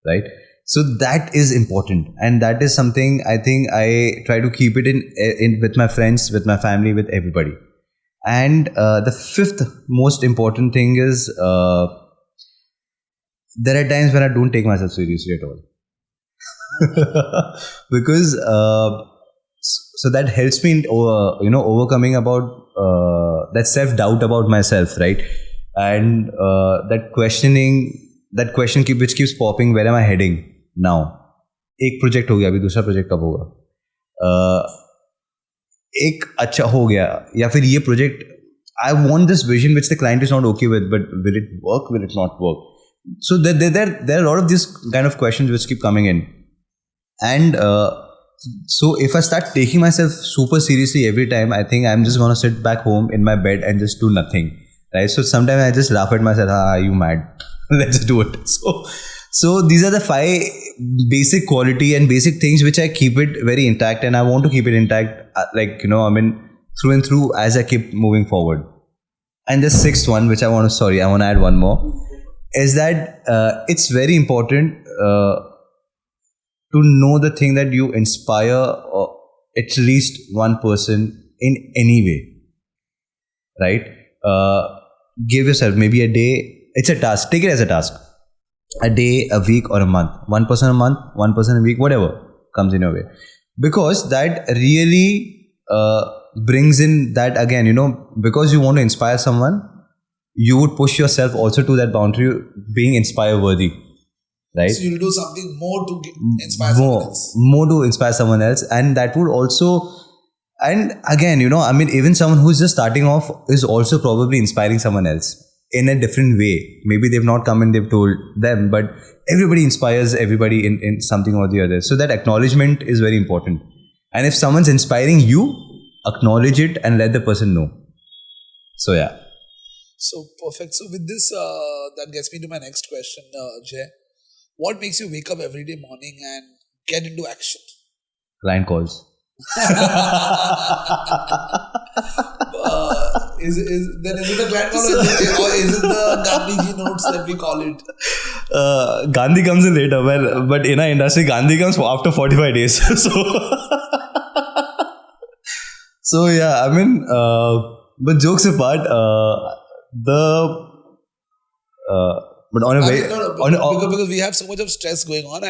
right? So that is important, and that is something I think I try to keep it in with my friends, with my family, with everybody. And the fifth most important thing is there are times when I don't take myself seriously at all. Because so that helps me in overcoming about that self-doubt about myself, right? And that question which keeps popping, where am I heading now? एक project हो गया, अभी दूसरा project कब होगा? एक अच्छा हो गया, या फिर ये project, I want this vision which the client is not okay with, but will it work, will it not work? So there are a lot of these kind of questions which keep coming in. And so if I start taking myself super seriously every time, I think I'm just going to sit back home in my bed and just do nothing, right? So sometimes I just laugh at myself, are you mad? Let's do it. So these are the 5 basic quality and basic things which I keep it very intact, and I want to keep it intact, through and through as I keep moving forward. And the 6th one, which I want to add one more, is that it's very important to know the thing that you inspire at least one person in any way, right? Give yourself maybe a day. It's a task. Take it as a task. A day, a week, or a month. One person a month, one person a week, whatever comes in your way. Because that really brings in that, again, because you want to inspire someone, you would push yourself also to that boundary, being inspire worthy, right? So you'll do something more to inspire someone else. More to inspire someone else. And that would also, and again, even someone who's just starting off is also probably inspiring someone else in a different way. Maybe they've not come and they've told them, but everybody inspires everybody in something or the other. So that acknowledgement is very important. And if someone's inspiring you, acknowledge it and let the person know. So yeah. So perfect. So with this, that gets me to my next question, Jay. What makes you wake up every day morning and get into action? Client calls. Is it a client call or is it the Gandhiji notes that we call it? Gandhi comes in later, but in our industry, Gandhi comes after 45 days. So yeah, but jokes apart, but on a way, because we have so much of stress going on.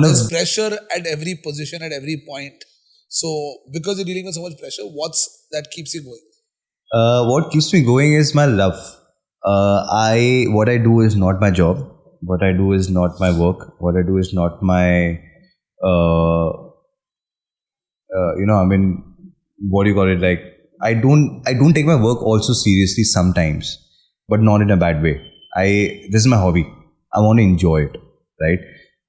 There's pressure at every position, at every point. So because you're dealing with so much pressure, what's that keeps you going? What keeps me going is my love. What I do is not my job. What I do is not my work. What I do is not my, what do you call it? Like, I don't take my work also seriously sometimes, but not in a bad way. This is my hobby. I want to enjoy it, right?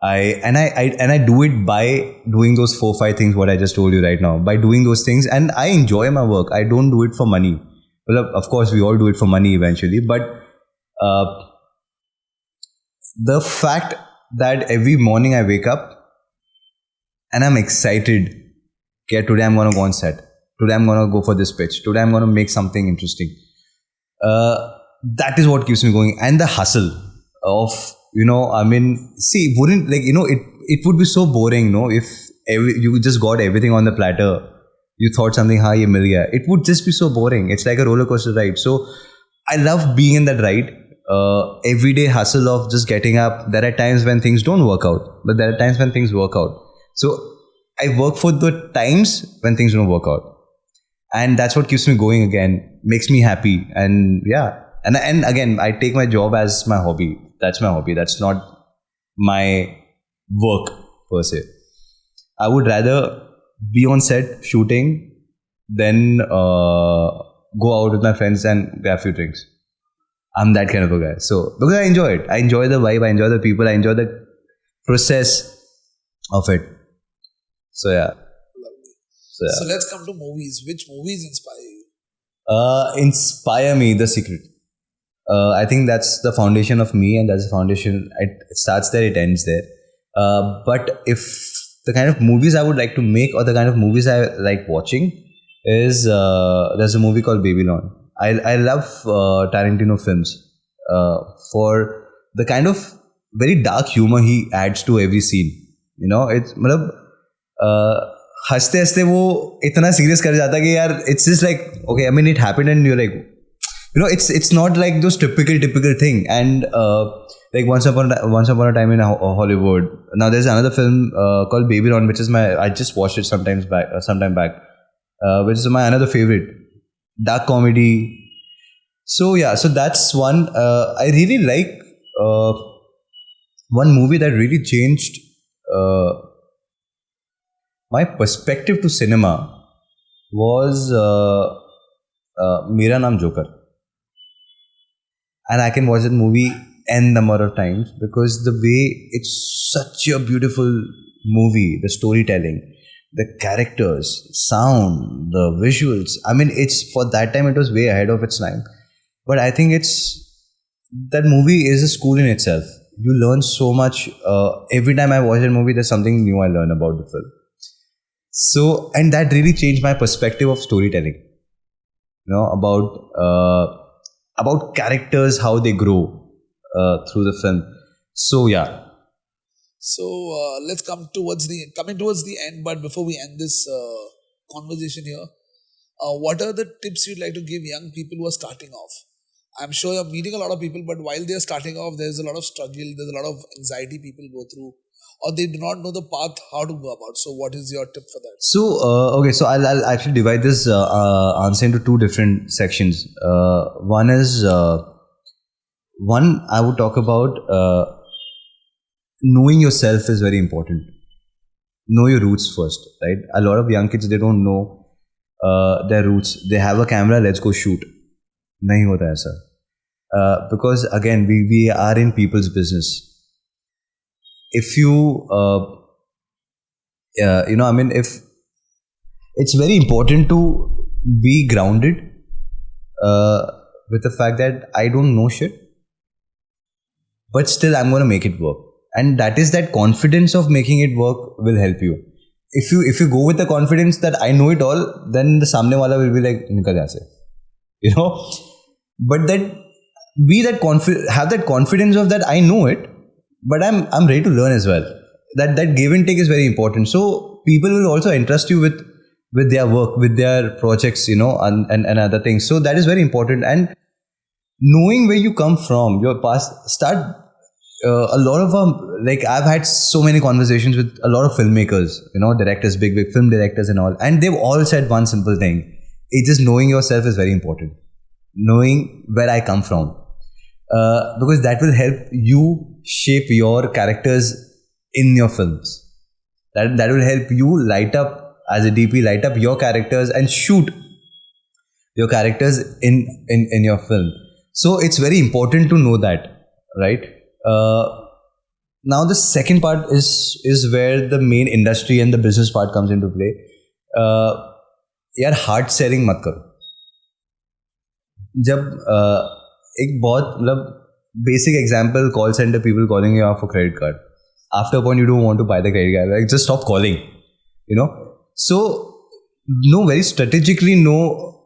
I do it by doing those 4-5 things what I just told you right now. By doing those things, and I enjoy my work. I don't do it for money. Well, of course, we all do it for money eventually. But the fact that every morning I wake up and I'm excited. Okay, today I'm gonna go on set. Today I'm gonna go for this pitch. Today I'm gonna make something interesting. That is what keeps me going, and the hustle of. It would be so boring, if you just got everything on the platter, you thought something, ye mil gaya. It would just be so boring. It's like a roller coaster ride. So I love being in that ride. Everyday hustle of just getting up. There are times when things don't work out, but there are times when things work out. So I work for the times when things don't work out. And that's what keeps me going again, makes me happy. And yeah. And again, I take my job as my hobby. That's my hobby. That's not my work per se. I would rather be on set shooting than go out with my friends and grab a few drinks. I'm that kind of a guy. So because I enjoy it. I enjoy the vibe, I enjoy the people, I enjoy the process of it. So yeah. So let's come to movies. Which movies inspire you? Inspire me, The Secret. I think that's the foundation of me, and that's the foundation. It starts there, it ends there. But if the kind of movies I would like to make, or the kind of movies I like watching, is there's a movie called Babylon. I love Tarantino films for the kind of very dark humor he adds to every scene. You know, it's मतलब हंसते हंसते वो इतना serious कर जाता है कि यार it's just like okay, I mean it happened and you're like, you know, it's not like those typical thing. And like once upon a time in Hollywood. Now there's another film called Babylon, which is I just watched it sometime back, which is my another favorite dark comedy. So yeah, so that's one. I really like one movie that really changed my perspective to cinema was Mera Naam Joker. And I can watch that movie n number of times because the way it's such a beautiful movie, the storytelling, the characters, sound, the visuals. I mean, it's for that time it was way ahead of its time. But I think that movie is a school in itself. You learn so much. Every time I watch a movie, there's something new I learn about the film. So, and that really changed my perspective of storytelling. You know, about characters, how they grow through the film. So yeah. So let's coming towards the end. But before we end this conversation here, what are the tips you'd like to give young people who are starting off? I'm sure you're meeting a lot of people, but while they're starting off, there's a lot of struggle, there's a lot of anxiety people go through, or they do not know the path how to go about. So what is your tip for that? So okay, so I'll actually divide this answer into two different sections. One is I would talk about knowing yourself is very important. Know your roots first, right? A lot of young kids, they don't know their roots. They have a camera, let's go shoot. Nahi hota hai, sir. Because again, we are in people's business. If you, if it's very important to be grounded with the fact that I don't know shit, but still I'm going to make it work. And that is that confidence of making it work will help you. If you go with the confidence that I know it all, then the samne wala will be like, nikal yahan se. You know? But have that confidence of that I know it, but I'm ready to learn as well. That give and take is very important. So people will also entrust you with their work, with their projects, you know, and other things. So that is very important. And knowing where you come from, your past, start a lot of like I've had so many conversations with a lot of filmmakers, you know, directors, big film directors and all, and they've all said one simple thing: it's just knowing yourself is very important. Knowing where I come from, because that will help you shape your characters in your films. That will help you light up as a DP, light up your characters and shoot your characters in your film. So it's very important to know that, right? Now the second part is where the main industry and the business part comes into play. यार hard selling मत करो. जब एक बहुत मतलब basic example, call center people calling you up for credit card. After a point, you don't want to buy the credit card. Like, just stop calling. You know. So, very strategically know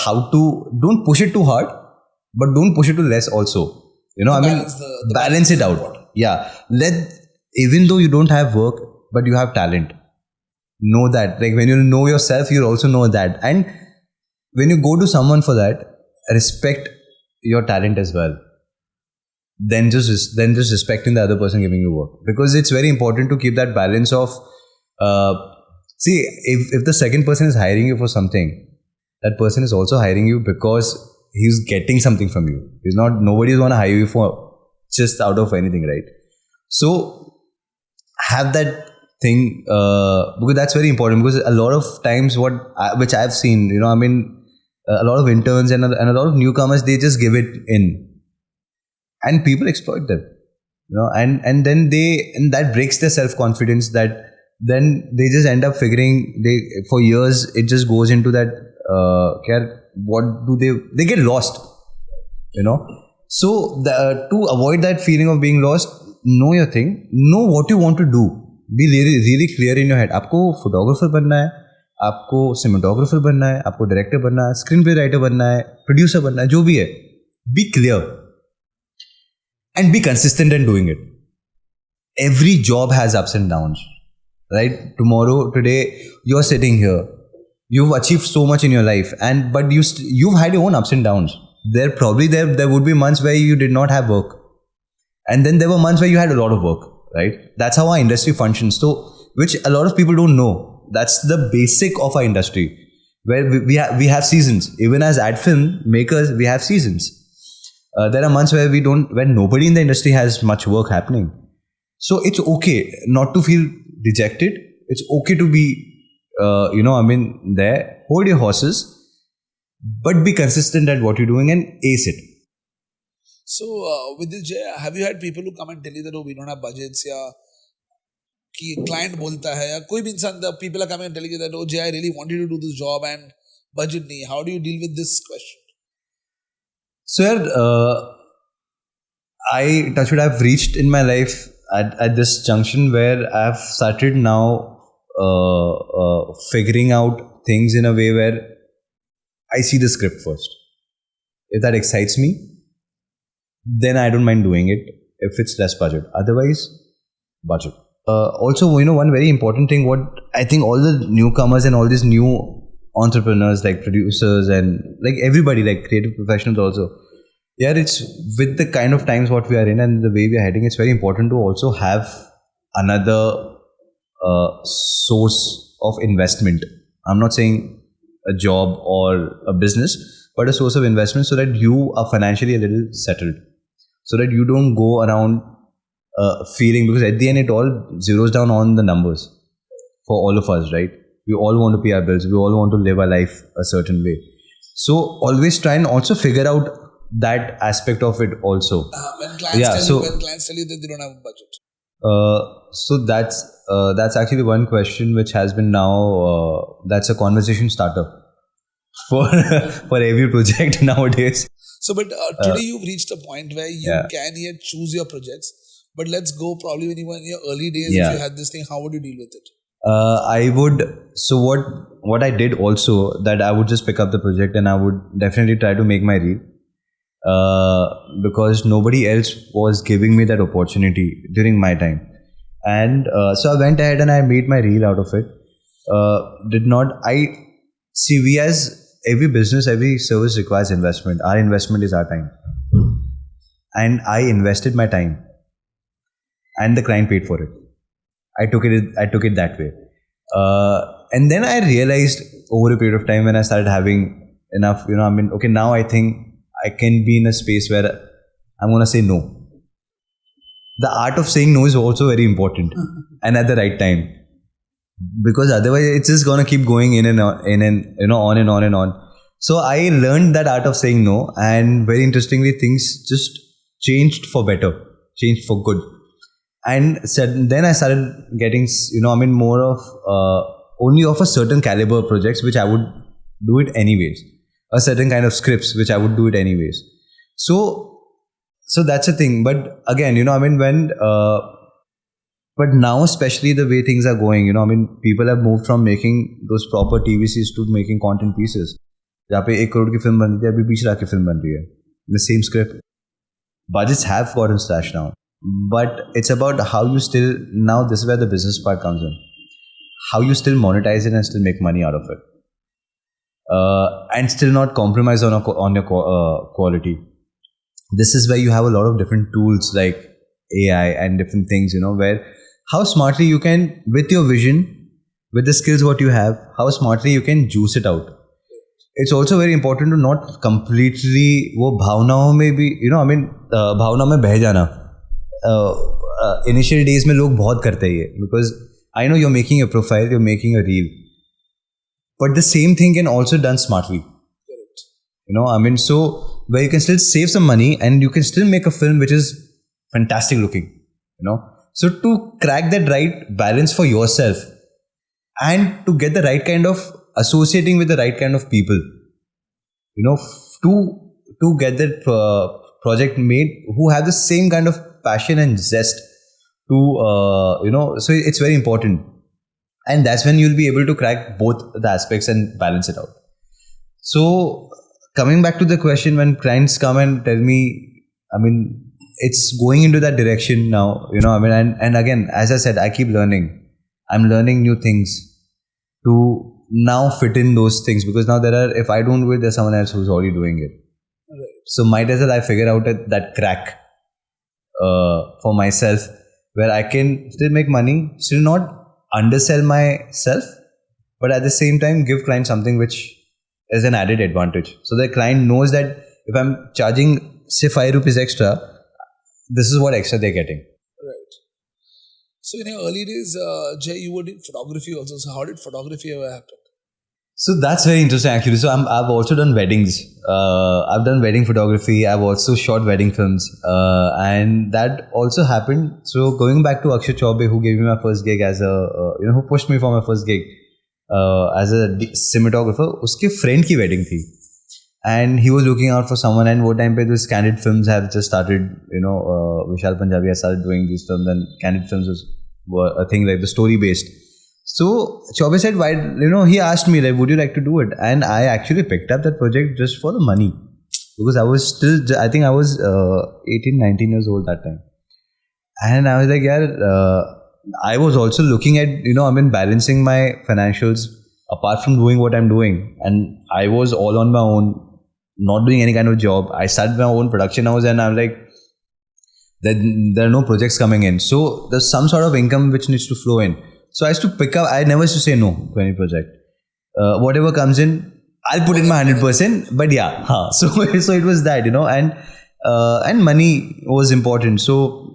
how to. Don't push it too hard, but don't push it too less also. You know, balance it out. Yeah. Even though you don't have work, but you have talent. Know that. Like when you know yourself, you'll also know that. And when you go to someone for that, respect your talent as well. Then just respecting the other person giving you work, because it's very important to keep that balance of see, if the second person is hiring you for something, that person is also hiring you because he's getting something from you. Nobody's gonna hire you for just out of anything, right? So have that thing, because that's very important, because a lot of times which I've seen, you know, a lot of interns and a lot of newcomers, they just give it in. and people exploit them, and then that breaks their self-confidence, that then they just end up figuring, for years it just goes into that what do they get lost, so to avoid that feeling of being lost, know your thing, know what you want to do, be really, really clear in your head. आपको photographer बनना है, आपको cinematographer बनना है, आपको director बनना है, screenplay writer बनना है, producer बनना है, जो भी है, be clear and be consistent in doing it. Every job has ups and downs, right? Today you're sitting here, you've achieved so much in your life, but you've had your own ups and downs. There would be months where you did not have work, and then there were months where you had a lot of work, right? That's how our industry functions, so which a lot of people don't know. That's the basic of our industry, where we have seasons. Even as ad film makers, we have seasons. There are months where when nobody in the industry has much work happening. So it's okay not to feel dejected. It's okay to be, there. Hold your horses, but be consistent at what you're doing and ace it. So with this, Jay, have you had people who come and tell you that, oh, we don't have budgets, या कि client बोलता है, या कोई भी इंसान, people are coming and telling you that, oh, Jay, I really want you to do this job and budget नहीं. How do you deal with this question? So, I've reached in my life at this junction where I've started now figuring out things in a way where I see the script first. If that excites me, then I don't mind doing it if it's less budget. Otherwise, budget. Also, one very important thing, what I think all the newcomers and all these new entrepreneurs, like producers and like everybody, like creative professionals also, it's with the kind of times what we are in and the way we are heading, it's very important to also have another source of investment. I'm not saying a job or a business, but a source of investment so that you are financially a little settled, so that you don't go around feeling, because at the end it all zeroes down on the numbers for all of us, right? We all want to pay our bills, we all want to live our life a certain way. So always try and also figure out that aspect of it also. When clients tell you that they don't have a budget. So that's actually one question which has been now, that's a conversation starter for every project nowadays. So, but today you've reached a point where you can here choose your projects. But let's go probably when you were in your early days, if you had this thing, how would you deal with it? I would, so what I did also, that I would just pick up the project and I would definitely try to make my reel. Because nobody else was giving me that opportunity during my time. And so I went ahead and I made my reel out of it. We as every business, every service requires investment. Our investment is our time. And I invested my time. And the client paid for it. I took it that way. And then I realized over a period of time when I started having enough, now I think I can be in a space where I'm going to say no. The art of saying no is also very important and at the right time. Because otherwise it's just going to keep going in and on and on. So I learned that art of saying no, and very interestingly things just changed for better, changed for good. And then I started getting, more of only of a certain caliber projects which I would do it anyways. A certain kind of scripts which I would do it anyways. So that's a thing. But again, but now especially the way things are going, people have moved from making those proper TVCs to making content pieces. जहाँ पे 1 crore की film बन रही है, अभी 20 लाख की film बन रही है. The same script. Budgets have gotten slashed down. But it's about how you still, now this is where the business part comes in. How you still monetize it and still make money out of it. And still not compromise on your quality. This is where you have a lot of different tools like AI and different things, where how smartly you can, with your vision, with the skills what you have, how smartly you can juice it out. It's also very important to not completely वो भावनाओं में भी, भावना में बह जाना. Initial days में लोग बहुत करते हैं ये, because I know you're making a profile, you're making a reel. But the same thing can also done smartly. Correct. So where you can still save some money and you can still make a film which is fantastic looking, So to crack that right balance for yourself and to get the right kind of associating with the right kind of people, to get that project made who have the same kind of passion and zest so it's very important. And that's when you'll be able to crack both the aspects and balance it out. So coming back to the question, when clients come and tell me, it's going into that direction now, and again, as I said, I keep learning. I'm learning new things to now fit in those things, because now if I don't do it, there's someone else who's already doing it. Right. So might as well I figure out that crack for myself, where I can still make money, still not undersell myself, but at the same time give client something which is an added advantage. So the client knows that if I'm charging say 5 rupees extra, this is what extra they're getting. Right. So in your early days, Jay, you were in photography also. So how did photography ever happen? So that's very interesting actually. So I've also done weddings. I've done wedding photography. I've also shot wedding films. And that also happened. So going back to Akshay Chaubey, who gave me my first gig as who pushed me for my first gig as a cinematographer, uske friend ki wedding thi. And he was looking out for someone, and what time pe those candid films have just started, Vishal Punjabi has started doing these films, and candid films were a thing like the story based. So Chaubey said, why, he asked me, like, would you like to do it? And I actually picked up that project just for the money, because I was still, I think I was 18, 19 years old that time. And I was like, I was also looking at, balancing my financials apart from doing what I'm doing. And I was all on my own, not doing any kind of job. I started my own production house, and I'm like, there are no projects coming in. So there's some sort of income which needs to flow in. So I used to pick up, I never used to say no to any project. Whatever comes in, I'll put in my 100%. But yeah, so it was that, and money was important. So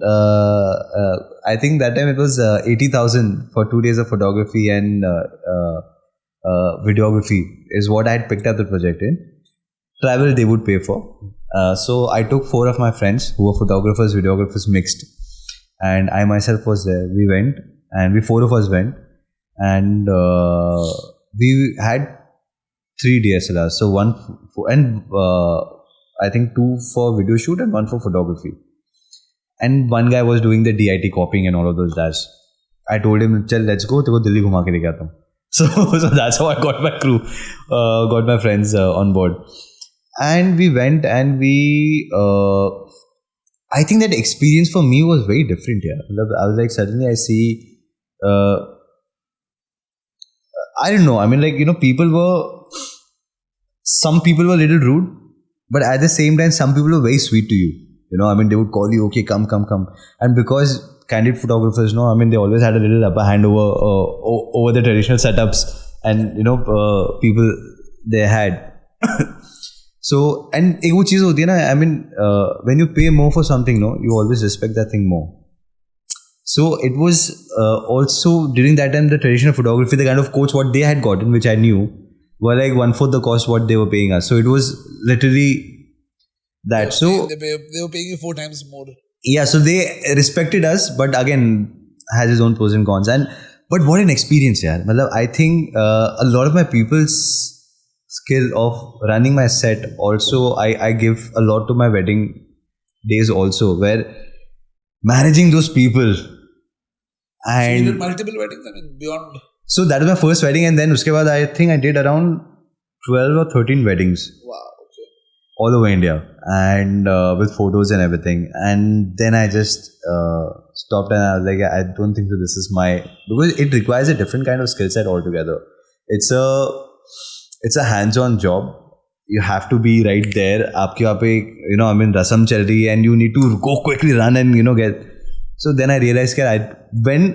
I think that time it was 80,000 for 2 days of photography and videography is what I had picked up the project in. Travel they would pay for. So I took 4 of my friends who were photographers, videographers mixed, and I myself was there. We went, and 4 of us went, and we had 3 DSLRs. So one I think 2 for video shoot and 1 for photography. And one guy was doing the DIT copying and all of those jazz. I told him, "Chal, let's go. Teko Delhi ghuma ke le ke aata hu." So that's how I got my crew, got my friends on board. And we went, and I think that experience for me was very different. Yeah, I was like, suddenly I see, I don't know. Some people were a little rude, but at the same time, some people were very sweet to you. They would call you, okay, come. And because candid photographers, they always had a little upper hand over the traditional setups and, people they had. So, and एक वो चीज़ होती है ना, when you pay more for something, you always respect that thing more. So it was also during that time the traditional photography, the kind of quotes what they had gotten, which I knew, were like 1/4 the cost what they were paying us. So it was literally that. They were paying you 4 times more. Yeah, so they respected us, but again has its own pros and cons. But what an experience, yeah. I think a lot of my people's skill of running my set also I give a lot to my wedding days also, where managing those people. And so you did multiple weddings, beyond. So that was my first wedding, and then uske baad I think I did around 12 or 13 weddings. Wow, okay. All over India, and with photos and everything. And then I just stopped, and I was like, I don't think that this is because it requires a different kind of skill set altogether. It's a hands-on job. You have to be right there. Aapke wahan pe, rasam chal rahi hai, and you need to go quickly, run and get. So then I realized that when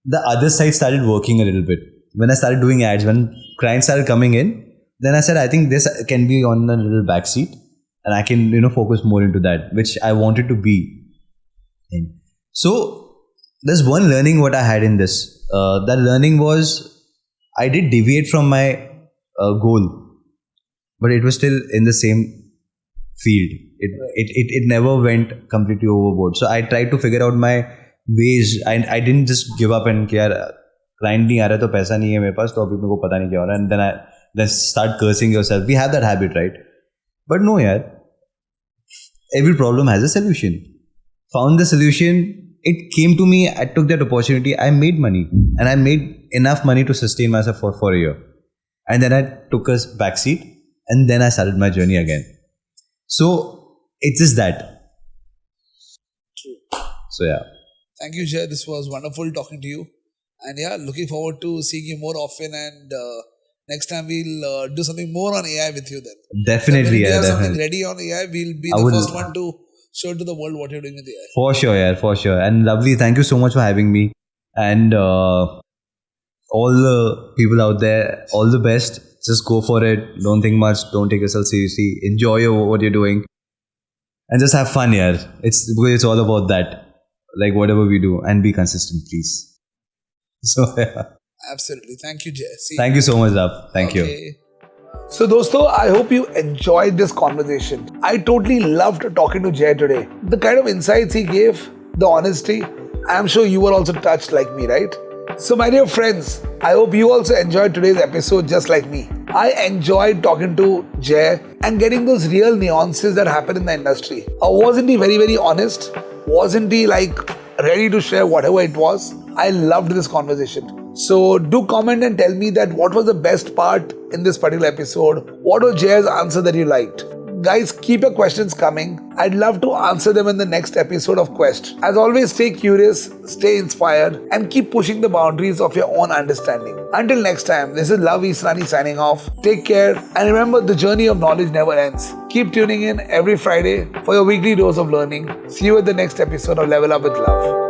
the other side started working a little bit, when I started doing ads, when clients started coming in, then I said, I think this can be on a little backseat, and I can focus more into that, which I wanted to be in. So there's one learning what I had in this. That learning was I did deviate from my goal, but it was still in the same field. It never went completely overboard. So I tried to figure out my ways. I didn't just give up and कि यार client नहीं आ रहा तो पैसा नहीं है मेरे पास तो अभी मेरे को पता नहीं क्या हो रहा है, and then start cursing yourself. We have that habit, right? But no, यार, every problem has a solution. Found the solution. It came to me. I took that opportunity. I made money, and I made enough money to sustain myself for a year. And then I took a backseat, and then I started my journey again. So it's just that. True. So yeah. Thank you, Jay. This was wonderful talking to you. And yeah, looking forward to seeing you more often. And next time we'll do something more on AI with you then. Definitely, when we yeah. have something Definitely. ready on AI, we'll be the first one to show to the world what you're doing with AI. For sure, yeah, for sure. And lovely, thank you so much for having me. And all the people out there, all the best. Just go for it. Don't think much. Don't take yourself seriously. Enjoy what you're doing. And just have fun, yeah. It's all about that. Like whatever we do. And be consistent, please. So, yeah. Absolutely. Thank you, Jay. See Thank you so much, Love. Thank you. So, dosto, I hope you enjoyed this conversation. I totally loved talking to Jay today. The kind of insights he gave, the honesty, I'm sure you were also touched like me, right? So, my dear friends, I hope you also enjoyed today's episode just like me. I enjoyed talking to Jay and getting those real nuances that happen in the industry. Wasn't he very, very honest? Wasn't he like ready to share whatever it was? I loved this conversation. So do comment and tell me that what was the best part in this particular episode. What was Jay's answer that you liked? Guys, keep your questions coming. I'd love to answer them in the next episode of Quest. As always, stay curious, stay inspired, and keep pushing the boundaries of your own understanding. Until next time, this is Luv Israni signing off. Take care, and remember, the journey of knowledge never ends. Keep tuning in every Friday for your weekly dose of learning. See you at the next episode of Level Up with Love.